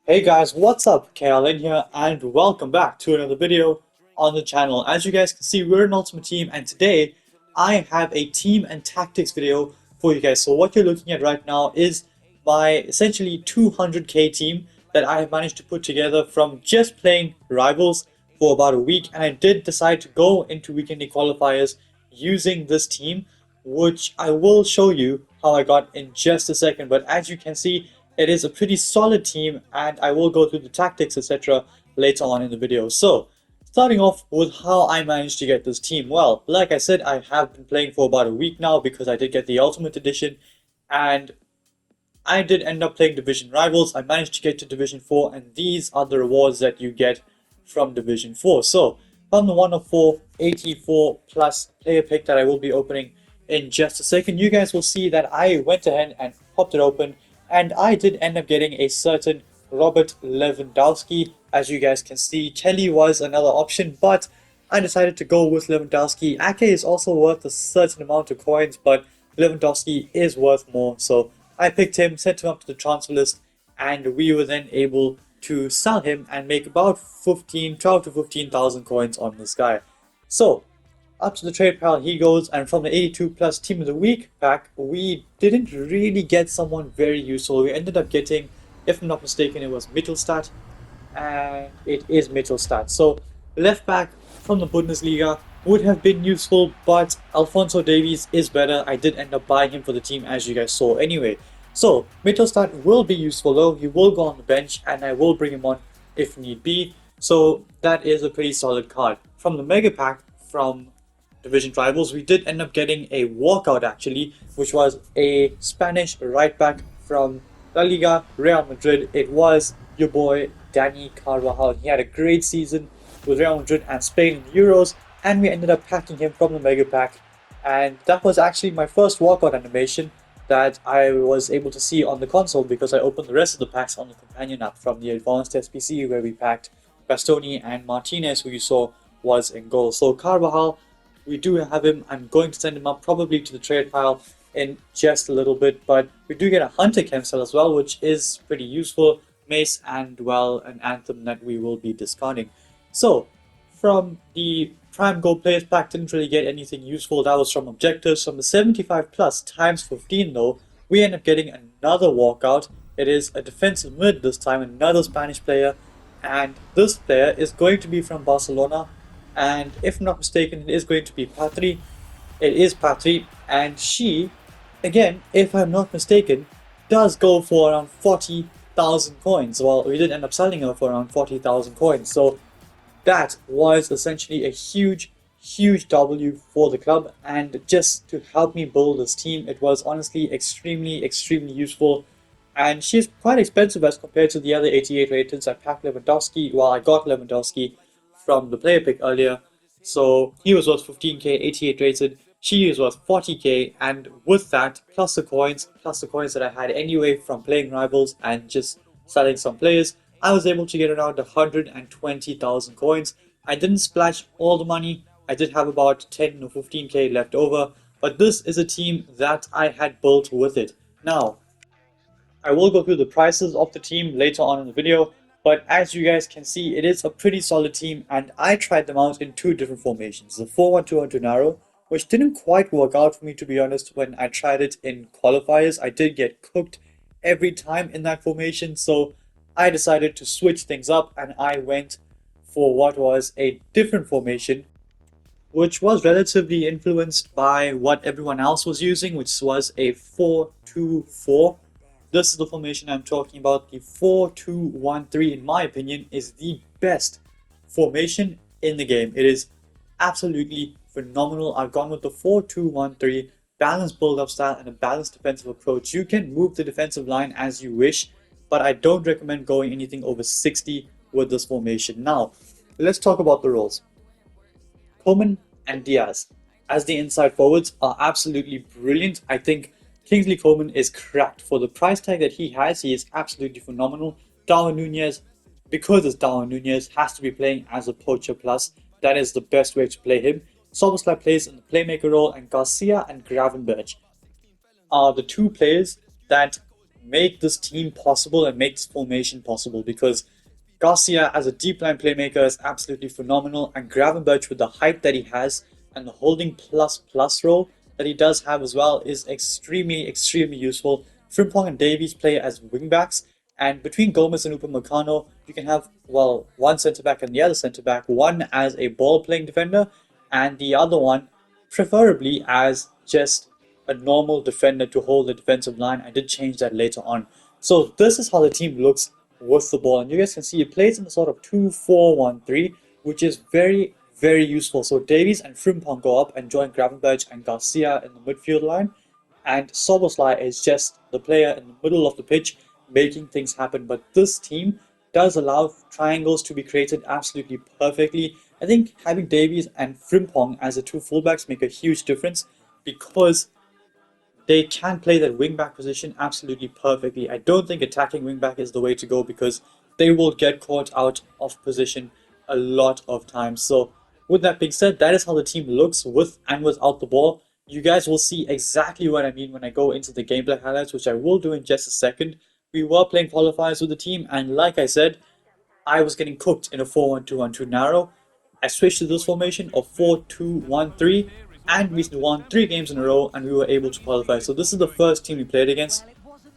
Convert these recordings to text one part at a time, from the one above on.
Hey guys, what's up? KLN here and welcome back to another video on the channel. As you guys can see, we're an Ultimate Team and today I have a team and tactics video for you guys. So what you're looking at right now is my essentially 200k team that I have managed to put together from just playing Rivals for about a week, and I did decide to go into weekend qualifiers using this team, which I will show you how I got in just a second. But as you can see, it is a pretty solid team and I will go through the tactics, etc. later on in the video. So, starting off with how I managed to get this team. Well, like I said, I have been playing for about a week now because I did get the Ultimate Edition and I did end up playing Division Rivals. I managed to get to Division 4 and these are the rewards that you get from Division 4. So, from the 1 of 4, 84 plus player pick that I will be opening in just a second, you guys will see that I went ahead and popped it open and I did end up getting a certain Robert Lewandowski. As you guys can see, Kelly was another option, but I decided to go with Lewandowski. Ake is also worth a certain amount of coins, but Lewandowski is worth more. So I picked him, sent him up to the transfer list, and we were then able to sell him and make about 12 to 15,000 coins on this guy. So up to the trade pile he goes, and from the 82 plus team of the week pack, we didn't really get someone very useful. We ended up getting, if I'm not mistaken, it was Mittelstadt, and it is Mittelstadt. So left back from the Bundesliga would have been useful, but Alphonso Davies is better. I did end up buying him for the team, as you guys saw anyway. So Mittelstadt will be useful though. He will go on the bench and I will bring him on if need be. So that is a pretty solid card. From the mega pack from Division Rivals, we did end up getting a walkout actually, which was a Spanish right back from La Liga, Real Madrid. It was your boy Dani Carvajal. He had a great season with Real Madrid and Spain in the Euros, and we ended up packing him from the mega pack. And that was actually my first walkout animation that I was able to see on the console because I opened the rest of the packs on the companion app from the advanced SPC, where we packed Bastoni and Martinez, who you saw was in goal. So Carvajal, we do have him. I'm going to send him up probably to the trade pile in just a little bit, but we do get a Hunter Kemsel as well, which is pretty useful. Mace and, well, an Anthem that we will be discarding. So, from the Prime Gold Players pack, didn't really get anything useful. That was from Objectives. From the 75 plus times 15 though, we end up getting another walkout. It is a defensive mid this time, another Spanish player, and this player is going to be from Barcelona. And if I'm not mistaken, it is going to be Patri. It is Patri, and she, again, if I'm not mistaken, does go for around 40,000 coins. Well, we did end up selling her for around 40,000 coins. So that was essentially a huge W for the club. And just to help me build this team, it was honestly extremely useful. And she's quite expensive as compared to the other 88 rated. I packed Lewandowski. Well, I got Lewandowski from the player pick earlier, so he was worth 15k, 88 rated. She is worth 40k, and with that, plus the coins that I had anyway from playing Rivals and just selling some players, I was able to get around 120,000 coins. I didn't splash all the money. I did have about 10 or 15k left over, but this is a team that I had built with it. Now, I will go through the prices of the team later on in the video, but as you guys can see, it is a pretty solid team, and I tried them out in two different formations. The 4-1-2 narrow, which didn't quite work out for me, to be honest. When I tried it in qualifiers, I did get cooked every time in that formation, so I decided to switch things up and I went for what was a different formation, which was relatively influenced by what everyone else was using, which was a 4-2-4. This is the formation I'm talking about. The 4-2-1-3, in my opinion, is the best formation in the game. It is absolutely phenomenal. I've gone with the 4-2-1-3, balanced build-up style and a balanced defensive approach. You can move the defensive line as you wish, but I don't recommend going anything over 60 with this formation. Now, let's talk about the roles. Coman and Diaz as the inside forwards are absolutely brilliant. I think Kingsley Coman is cracked. For the price tag that he has, he is absolutely phenomenal. Darwin Nunez, because it's Darwin Nunez, has to be playing as a poacher plus. That is the best way to play him. Soboslai plays in the playmaker role, and Garcia and Gravenberch are the two players that make this team possible and make this formation possible because Garcia as a deep line playmaker is absolutely phenomenal, and Gravenberch with the height that he has and the holding plus role that he does have as well is extremely useful. Frimpong and Davies play as wingbacks, and between Gomez and Upamecano, you can have, well, one centre back and the other centre back, one as a ball playing defender, and the other one preferably as just a normal defender to hold the defensive line. I did change that later on. So this is how the team looks with the ball. And you guys can see it plays in a sort of 2-4-1-3, which is very useful. So Davies and Frimpong go up and join Gravenberch and Garcia in the midfield line. And Soboslai is just the player in the middle of the pitch making things happen. But this team does allow triangles to be created absolutely perfectly. I think having Davies and Frimpong as the two fullbacks make a huge difference because they can play that wingback position absolutely perfectly. I don't think attacking wingback is the way to go because they will get caught out of position a lot of times. So with that being said, that is how the team looks with and without the ball. You guys will see exactly what I mean when I go into the gameplay highlights, which I will do in just a second. We were playing qualifiers with the team, and like I said, I was getting cooked in a 4-1-2-1-2 narrow. I switched to this formation of 4-2-1-3, and we won 3 games in a row and we were able to qualify. So this is the first team we played against.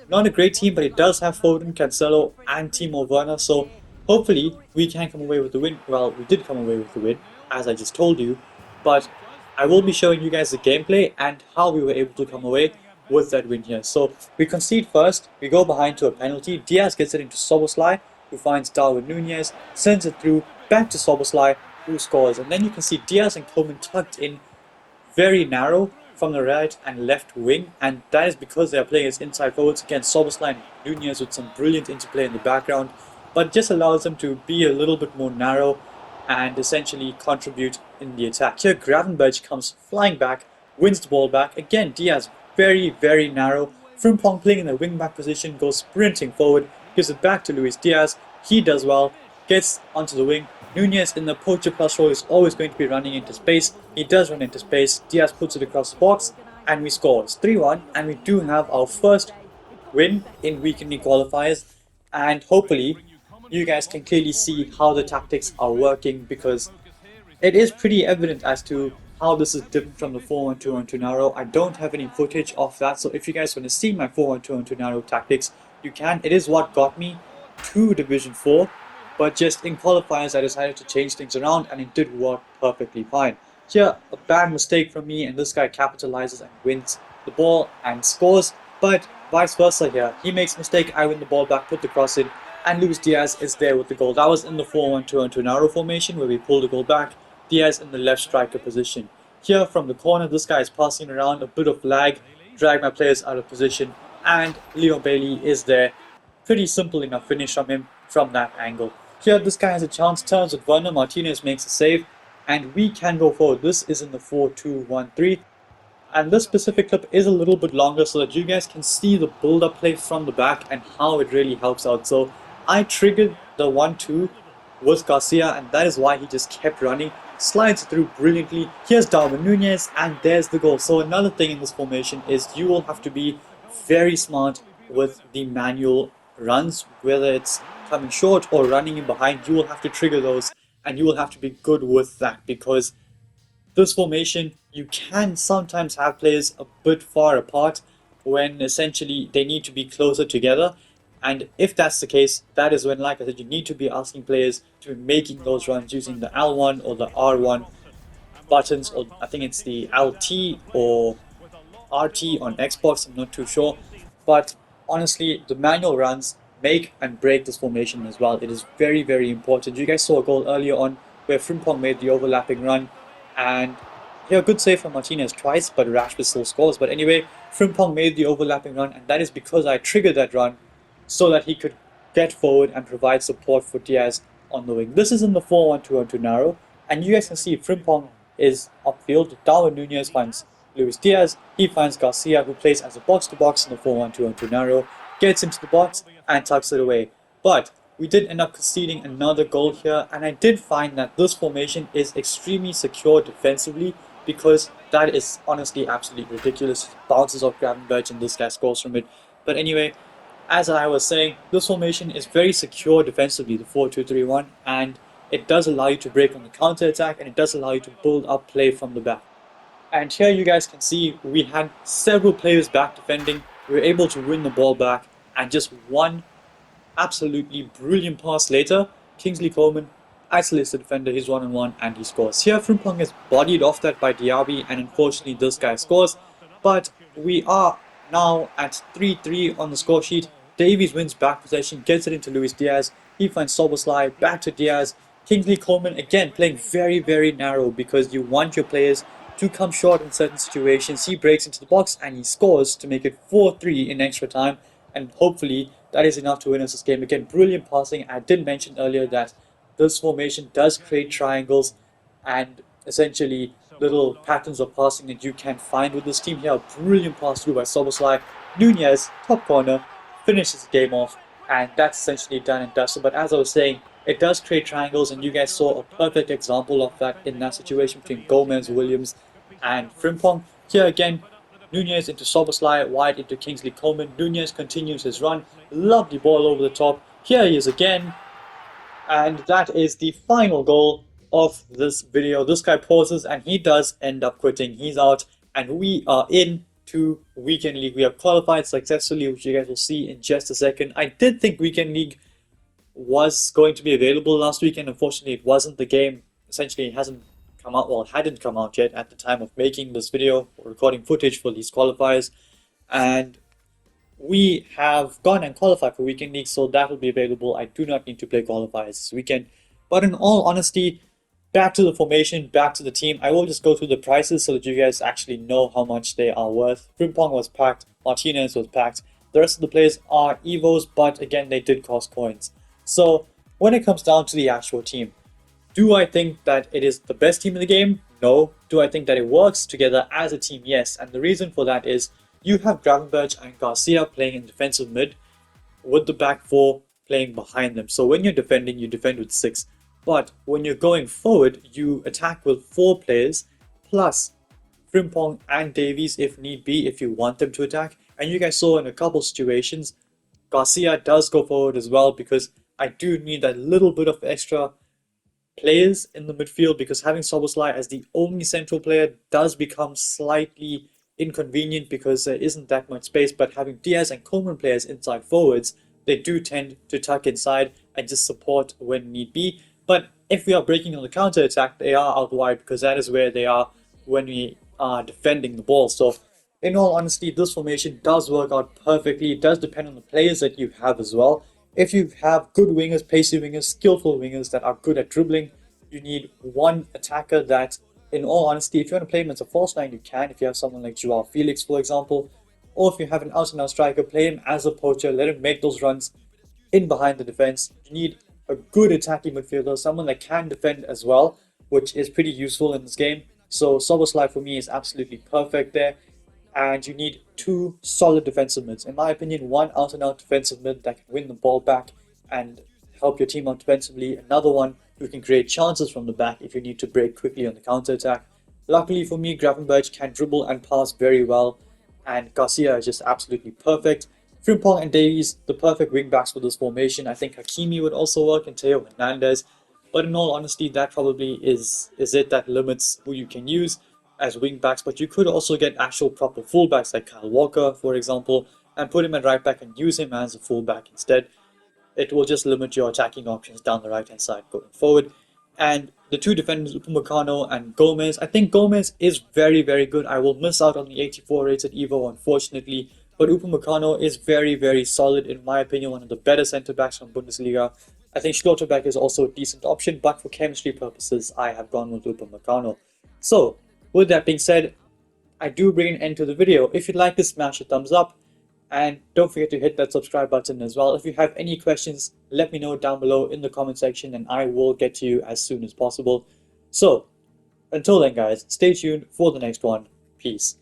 Not a great team, but it does have Foden, Cancelo, and Timo Werner. So hopefully we can come away with the win. Well, we did come away with the win, as I just told you. But I will be showing you guys the gameplay and how we were able to come away with that win here. So we concede first, we go behind to a penalty. Diaz gets it into Soboslai, who finds Darwin Nunez, sends it through back to Soboslai, who scores. And then you can see Diaz and Coleman tucked in very narrow from the right and left wing, and that is because they are playing as inside forwards against Soboslai and Nunez with some brilliant interplay in the background, but just allows them to be a little bit more narrow and essentially contribute in the attack. Here Gravenberch comes flying back, wins the ball back. Again, Diaz very narrow. Frimpong playing in the wing back position, goes sprinting forward, gives it back to Luis Diaz. He does well, gets onto the wing. Nunez in the poacher plus role is always going to be running into space. He does run into space. Diaz puts it across the box and we score. It's 3-1 and we do have our first win in weekly qualifiers, and hopefully you guys can clearly see how the tactics are working because it is pretty evident as to how this is different from the 4-1-2-1-2 narrow. I don't have any footage of that, so if you guys want to see my 4-1-2-1-2 narrow tactics, you can. It is what got me to Division 4, but just in qualifiers I decided to change things around and it did work perfectly fine. Here, a bad mistake from me and this guy capitalizes and wins the ball and scores, but vice versa here. He makes a mistake, I win the ball back, put the cross in, and Luis Diaz is there with the goal. That was in the 4-1-2-1-2 narrow formation where we pulled the goal back. Diaz in the left striker position. Here from the corner, this guy is passing around, a bit of lag, drag my players out of position, and Leo Bailey is there. Pretty simple enough finish from him from that angle. Here this guy has a chance, turns with Werner, Martinez makes a save, and we can go forward. This is in the 4-2-1-3. And this specific clip is a little bit longer so that you guys can see the build-up play from the back and how it really helps out. So I triggered the 1-2 with Garcia, and that is why he just kept running, slides through brilliantly. Here's Darwin Nunez, and there's the goal. So another thing in this formation is you will have to be very smart with the manual runs, whether it's coming short or running in behind. You will have to trigger those, and you will have to be good with that because this formation, you can sometimes have players a bit far apart when essentially they need to be closer together. And if that's the case, that is when, like I said, you need to be asking players to be making those runs using the L1 or the R1 buttons, or I think it's the LT or RT on Xbox, I'm not too sure. But honestly, the manual runs make and break this formation as well. It is very important. You guys saw a goal earlier on where Frimpong made the overlapping run, and here a good save from Martinez twice, but Rashford still scores. But anyway, Frimpong made the overlapping run, and that is because I triggered that run so that he could get forward and provide support for Diaz on the wing. This is in the 4-1-2-1-2 narrow, and you guys can see Frimpong is upfield. Darwin Nunez finds Luis Diaz, he finds Garcia, who plays as a box-to-box in the 4-1-2-1-2 narrow, gets into the box and tucks it away. But we did end up conceding another goal here, and I did find that this formation is extremely secure defensively because that is honestly absolutely ridiculous. Bounces off Gravenberch and this guy scores from it. But anyway, as I was saying, this formation is very secure defensively, the 4-2-3-1, and it does allow you to break on the counter attack, and it does allow you to build up play from the back. And here you guys can see we had several players back defending. We were able to win the ball back, and just one absolutely brilliant pass later, Kingsley Coman isolates the defender, he's one-on-one, and he scores. Here Frimpong is bodied off that by Diaby, and unfortunately this guy scores. But we are now at 3-3 on the score sheet. Davies wins back possession, gets it into Luis Diaz. He finds Soboslai, back to Diaz. Kingsley Coman again playing very, very narrow because you want your players to come short in certain situations. He breaks into the box and he scores to make it 4-3 in extra time, and hopefully that is enough to win us this game. Again, brilliant passing. I did mention earlier that this formation does create triangles and essentially little patterns of passing that you can find with this team here. Brilliant pass through by Soboslai. Nunez, top corner, finishes the game off, and that's essentially done and dusted. But as I was saying, it does create triangles, and you guys saw a perfect example of that in that situation between Gomez, Williams, and Frimpong. Here again, Nunez into Soboslai, wide into Kingsley Coman. Nunez continues his run. Lovely ball over the top. Here he is again. And that is the final goal of this video. This guy pauses and he does end up quitting. He's out and we are in to Weekend League. We have qualified successfully, which you guys will see in just a second. I did think Weekend League was going to be available last weekend. Unfortunately, it wasn't. The game essentially hasn't come out, well, it hadn't come out yet at the time of making this video or recording footage for these qualifiers. And we have gone and qualified for Weekend League, so that will be available. I do not need to play qualifiers this weekend. But in all honesty, back to the formation, back to the team. I will just go through the prices so that you guys actually know how much they are worth. Frimpong was packed, Martinez was packed. The rest of the players are Evos, but again, they did cost coins. So when it comes down to the actual team, do I think that it is the best team in the game? No. Do I think that it works together as a team? Yes. And the reason for that is you have Gravenberch and Garcia playing in defensive mid with the back four playing behind them. So when you're defending, you defend with 6. But when you're going forward, you attack with 4 players plus Frimpong and Davies if need be, if you want them to attack. And you guys saw in a couple situations, Garcia does go forward as well because I do need that little bit of extra players in the midfield, because having Soboslai as the only central player does become slightly inconvenient because there isn't that much space. But having Diaz and Coman players inside forwards, they do tend to tuck inside and just support when need be. But if we are breaking on the counter attack, they are out wide because that is where they are when we are defending the ball. So in all honesty, this formation does work out perfectly. It does depend on the players that you have as well. If you have good wingers, pacey wingers, skillful wingers that are good at dribbling, you need one attacker that, in all honesty, if you want to play him as a false nine, you can. If you have someone like Joao Felix, for example, or if you have an out-and-out striker, play him as a poacher, let him make those runs in behind the defense. You need a good attacking midfielder, someone that can defend as well, which is pretty useful in this game. So Soboslai for me is absolutely perfect there. And you need 2 solid defensive mids. In my opinion, one out-and-out defensive mid that can win the ball back and help your team out defensively. Another one who can create chances from the back if you need to break quickly on the counter-attack. Luckily for me, Gravenberch can dribble and pass very well, and Garcia is just absolutely perfect. Frimpong and Davies, the perfect wing-backs for this formation. I think Hakimi would also work, and Theo Hernandez. But in all honesty, that probably is it that limits who you can use as wing backs. But you could also get actual proper fullbacks like Kyle Walker, for example, and put him at right back and use him as a fullback instead. It will just limit your attacking options down the right hand side going forward. And the 2 defenders, Upamecano and Gomez, I think Gomez is very, very good. I will miss out on the 84 rated Evo, unfortunately, but Upamecano is very, very solid, in my opinion, one of the better centre backs from Bundesliga. I think Schlotterbeck is also a decent option, but for chemistry purposes, I have gone with Upamecano. So with that being said, I do bring an end to the video. If you'd like to smash a thumbs up, and don't forget to hit that subscribe button as well. If you have any questions, let me know down below in the comment section and I will get to you as soon as possible. So, until then guys, stay tuned for the next one. Peace.